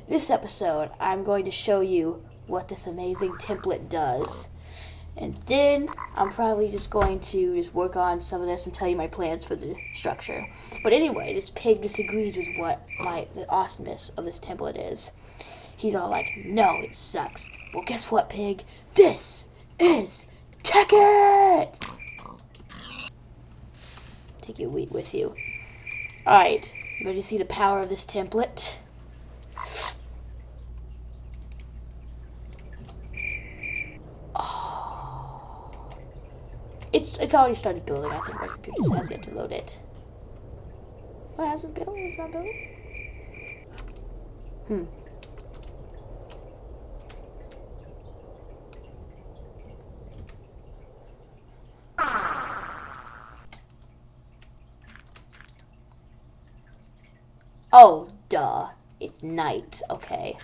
This episode, I'm going to show you what this amazing template does. And then I'm probably just going to just work on some of this and tell you my plans for the structure. But anyway, this pig disagrees with what the awesomeness of this template is. He's all like, no, it sucks. Well, guess what, pig? This is Tekkit! Take your wheat with you. Alright, ready to see the power of this template? Oh. It's already started building. I think my computer just has yet to load it. What, hasn't built? It's not building? Oh, duh. It's night. Okay.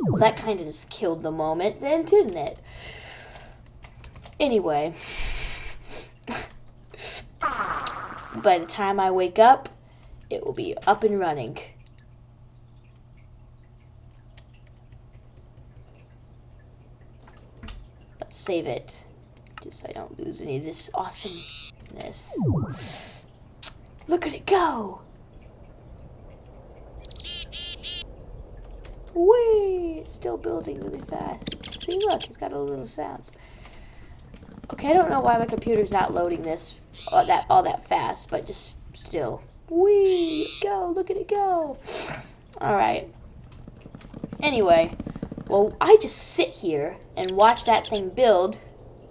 Well, that kind of just killed the moment then, didn't it? Anyway. By the time I wake up, it will be up and running. Let's save it. Just so I don't lose any of this awesomeness. Look at it go! Whee! It's still building really fast. See, look, it's got all little sounds. Okay, I don't know why my computer's not loading this all that fast, but just still. Whee! Go! Look at it go! Alright. Anyway, well, I just sit here and watch that thing build.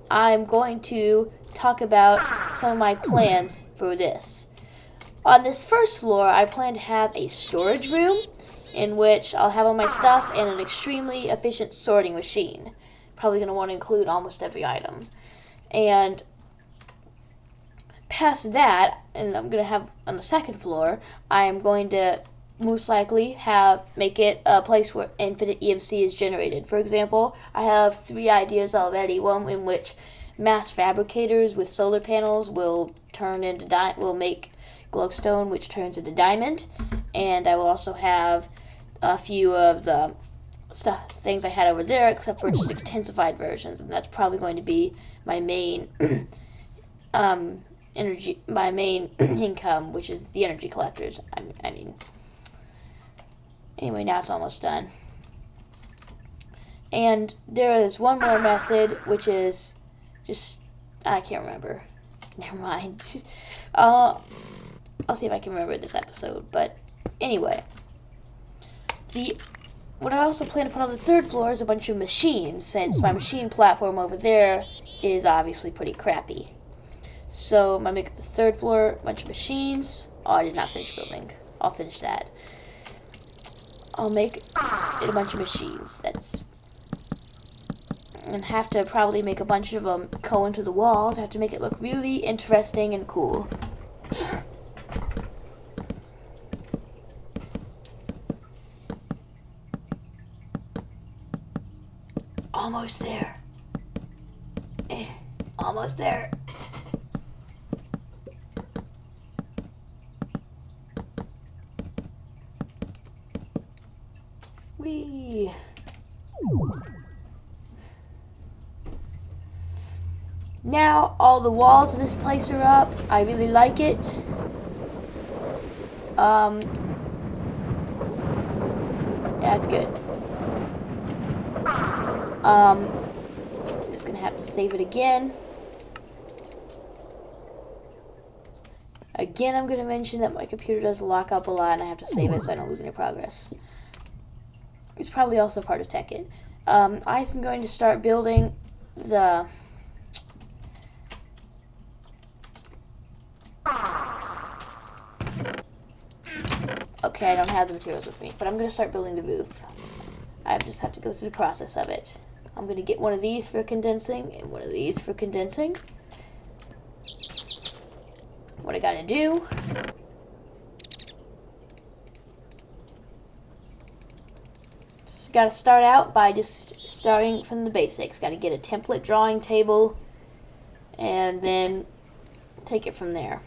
I'm going to talk about some of my plans for this. On this first floor, I plan to have a storage room in which I'll have all my stuff and an extremely efficient sorting machine. Probably going to want to include almost every item. And past that, and I'm going to have on the second floor, I am going to most likely make it a place where infinite EMC is generated. For example, I have 3 ideas already. One in which mass fabricators with solar panels will make glowstone, which turns into diamond, and I will also have a few of the things I had over there, except for just intensified versions, and that's probably going to be my main my main income, which is the energy collectors. I mean, anyway, now it's almost done. And there is one more method, which is just, I can't remember. Never mind. I'll see if I can remember this episode. But anyway, what I also plan to put on the third floor is a bunch of machines, since my machine platform over there is obviously pretty crappy. So I'm going to make the third floor a bunch of machines. Oh, I did not finish building. I'll finish that. I'll make it a bunch of machines. And have to probably make a bunch of them go into the walls. I have to make it look really interesting and cool. Almost there. Almost there. Whee! Now all the walls of this place are up. I really like it. Yeah, it's good. I'm just gonna have to save it again. Again, I'm gonna mention that my computer does lock up a lot, and I have to save it so I don't lose any progress. It's probably also part of Tekkit. I'm going to start building the Okay, I don't have the materials with me, but I'm going to start building the roof. I just have to go through the process of it. I'm going to get one of these for condensing and one of these for condensing. What I got to do just got to start out by just starting from the basics. Got to get a template drawing table and then take it from there.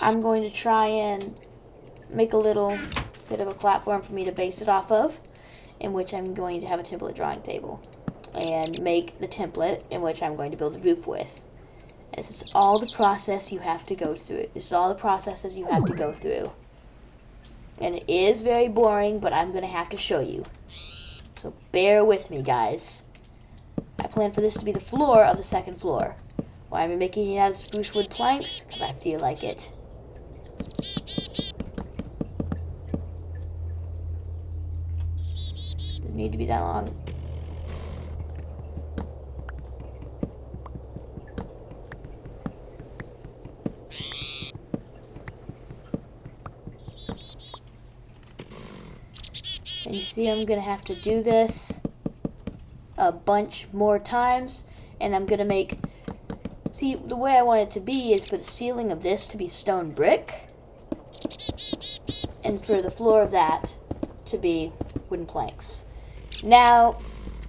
I'm going to try and make a little bit of a platform for me to base it off of, in which I'm going to have a template drawing table, and make the template in which I'm going to build the roof with. And this is all the process you have to go through. This is all the processes you have to go through. And it is very boring, but I'm going to have to show you. So bear with me, guys. I plan for this to be the floor of the second floor. Why am I making it out of spruce wood planks? Because I feel like it. Doesn't need to be that long. And you see, I'm going to have to do this a bunch more times. And I'm going to make... See, the way I want it to be is for the ceiling of this to be stone brick. And for the floor of that to be wooden planks. Now,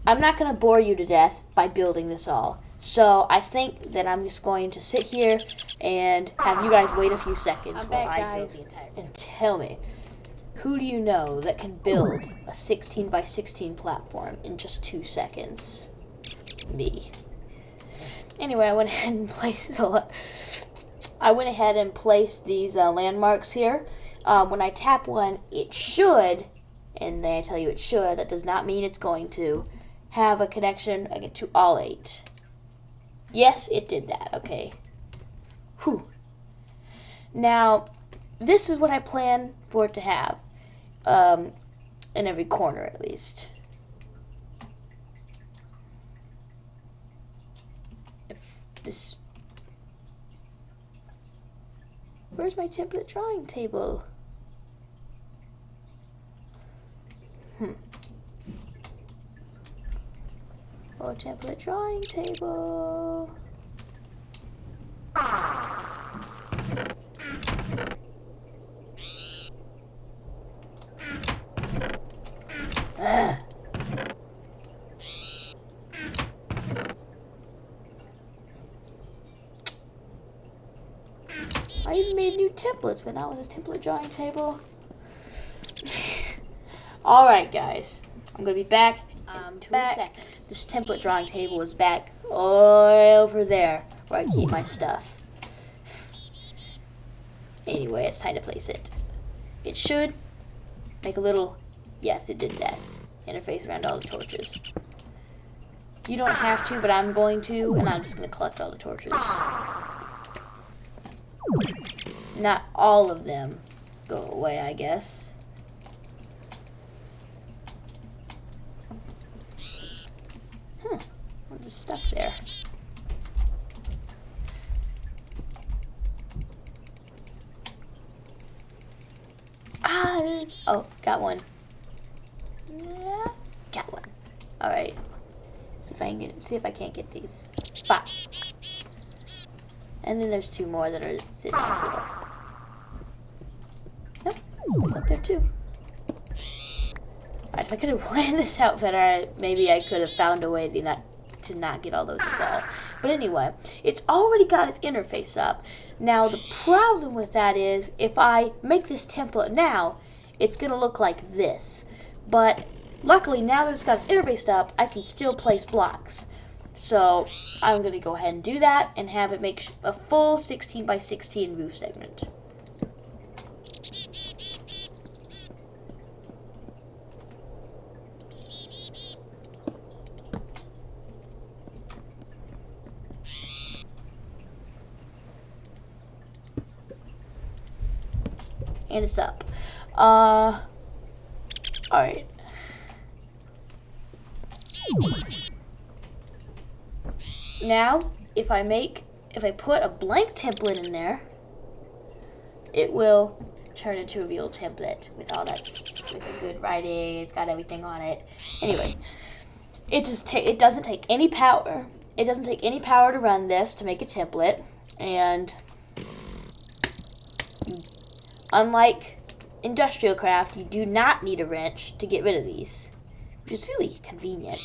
I'm not going to bore you to death by building this all. So I think that I'm just going to sit here and have you guys wait a few seconds while I build the entire thing. And tell me, who do you know that can build a 16 by 16 platform in just 2 seconds? Me. Anyway, I went ahead and placed these landmarks here. When I tap one, it should, and they tell you it should, that does not mean it's going to, have a connection to all 8. Yes, it did that. Okay. Whew. Now, this is what I plan for it to have. In every corner, at least. If this... Where's my template drawing table? Oh, template drawing table. I even made new templates, but now with a template drawing table. Alright, guys. I'm going to be back in 2 seconds. This template drawing table is back over there where I keep my stuff. Anyway, it's time to place it. It should make a little... Yes, it did that. Interface around all the torches. You don't have to, but I'm going to, and I'm just going to collect all the torches. Not all of them go away, I guess. I'm just stuck there. Oh, got one. Yeah, got one. All right. See if I can't get these. Spot. And then there's 2 more that are sitting on the floor. Nope, it's up there too. Alright, if I could have planned this out better, maybe I could have found a way to not get all those to fall. But anyway, it's already got its interface up. Now, the problem with that is, if I make this template now, it's going to look like this. But luckily, now that it's got its interface up, I can still place blocks. So I'm going to go ahead and do that and have it make a full 16 by 16 roof segment. And it's up. Alright. Now, if I put a blank template in there, it will turn into a real template with all that, with a good writing. It's got everything on it. Anyway, it doesn't take any power. It doesn't take any power to run this to make a template, and unlike industrial craft, you do not need a wrench to get rid of these, which is really convenient.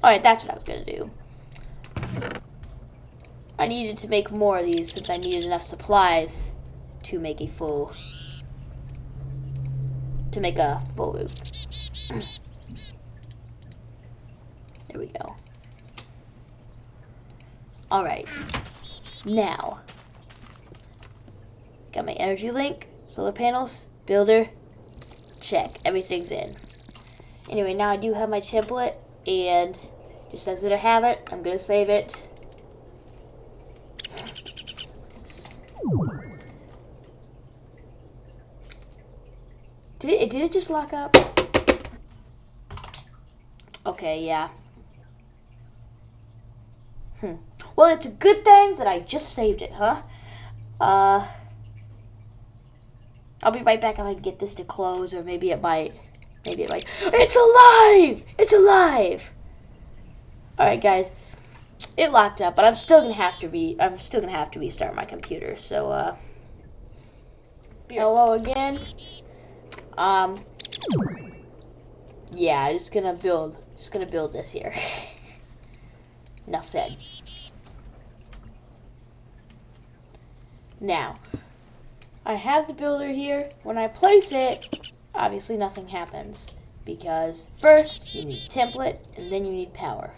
Alright, that's what I was going to do. I needed to make more of these since I needed enough supplies to make a full roof. There we go. Alright. Now. Got my energy link, solar panels, builder, check. Everything's in. Anyway, now I do have my template, and just as I have it, I'm going to save it. Did it just lock up? Okay, yeah. Well, it's a good thing that I just saved it, huh? I'll be right back if I can get this to close, or maybe it might. It's alive! It's alive! Alright, guys. It locked up, but I'm still gonna have to restart my computer, so hello again. Yeah, just gonna build this here. Enough said. Now, I have the builder here. When I place it, obviously nothing happens, because first you need template and then you need power.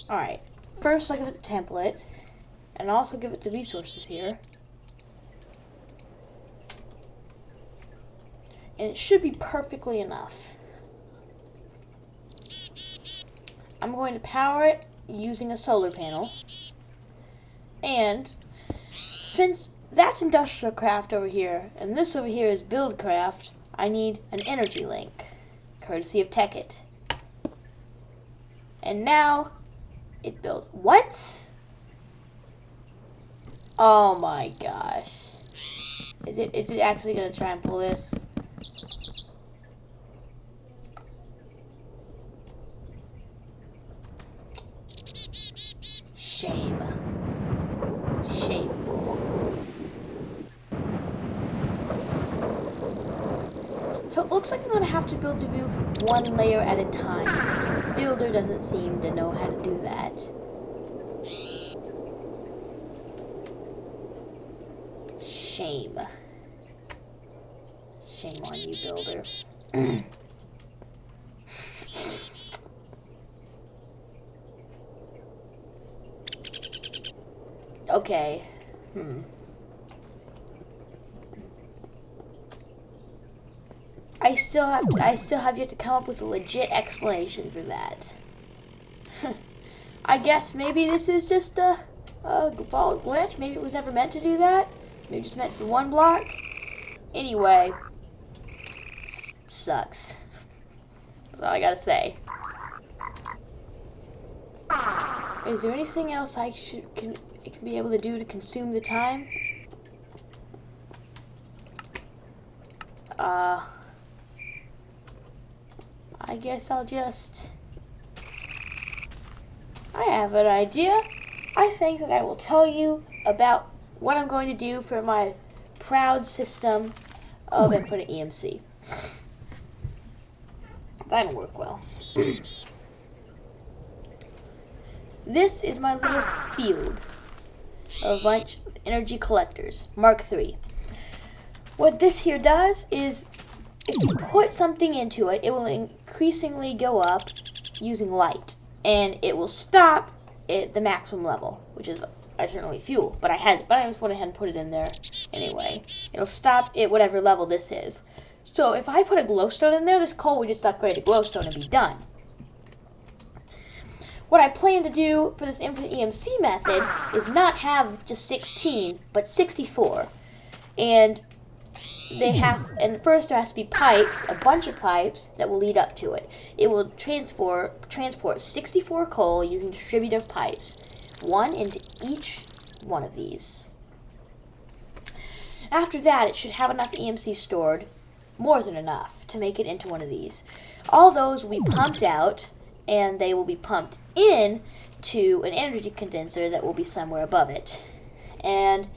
Alright, first I give it the template, and also give it the resources here. And it should be perfectly enough. I'm going to power it using a solar panel. And since that's industrial craft over here, and this over here is build craft, I need an energy link, courtesy of Tekkit. And now it builds. What? Oh my gosh. Is it actually gonna try and pull this? Shame. Shameful. So it looks like I'm gonna have to build the roof one layer at a time, because this builder doesn't seem to know how to do that. Shame. Shame on you, builder. Okay. I still have yet to come up with a legit explanation for that. I guess maybe this is just a default glitch. Maybe it was never meant to do that. Maybe just meant for one block. Anyway, sucks. That's all I gotta say. Is there anything else I can be able to do to consume the time? I guess I'll just... I have an idea. I think that I will tell you about what I'm going to do for my proud system of infinite EMC. That'll work well. This is my little field of a bunch of energy collectors, Mark III. What this here does is, if you put something into it, it will increasingly go up using light, and it will stop at the maximum level, which is eternally fuel. But I just went ahead and put it in there anyway. It'll stop at whatever level this is. So if I put a glowstone in there, this coal would just upgrade to glowstone and be done. What I plan to do for this infinite EMC method is not have just 16, but 64. And first there has to be pipes, a bunch of pipes that will lead up to it. It will transport 64 coal using distributive pipes, one into each one of these. After that, it should have enough EMC stored, more than enough, to make it into one of these. All those will be pumped out, and they will be pumped in to an energy condenser that will be somewhere above it. And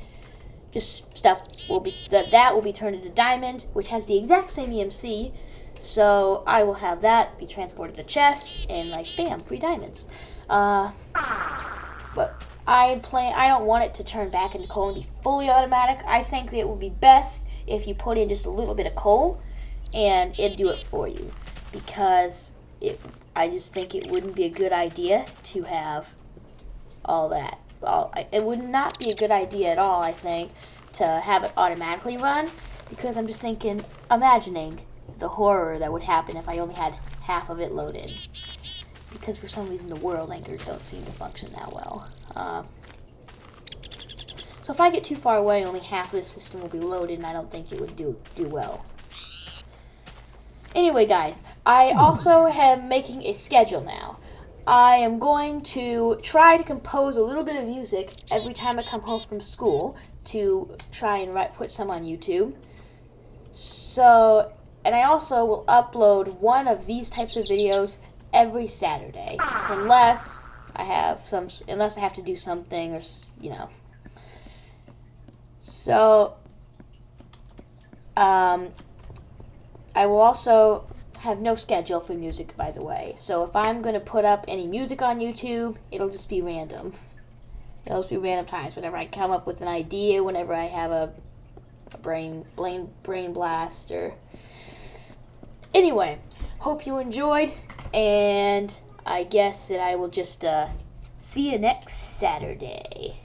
just stuff will be that will be turned into diamond, which has the exact same EMC. So I will have that be transported to chests, and like bam, free diamonds. But I don't want it to turn back into coal and be fully automatic. I think that it would be best if you put in just a little bit of coal, and it'd do it for you, because I just think it wouldn't be a good idea to have all that. It would not be a good idea at all, I think, to have it automatically run, because I'm just thinking, imagining the horror that would happen if I only had half of it loaded. Because for some reason the world anchors don't seem to function that well. So if I get too far away, only half of the system will be loaded, and I don't think it would do well. Anyway, guys, I also am making a schedule now. I am going to try to compose a little bit of music every time I come home from school to try and put some on YouTube. So, and I also will upload one of these types of videos every Saturday, unless I have to do something, or you know. So, I will also have no schedule for music, by the way. So if I'm going to put up any music on YouTube, it'll just be random. It'll just be random times, whenever I come up with an idea, whenever I have a brain blast, or... Anyway, hope you enjoyed, and I guess that I will just see you next Saturday.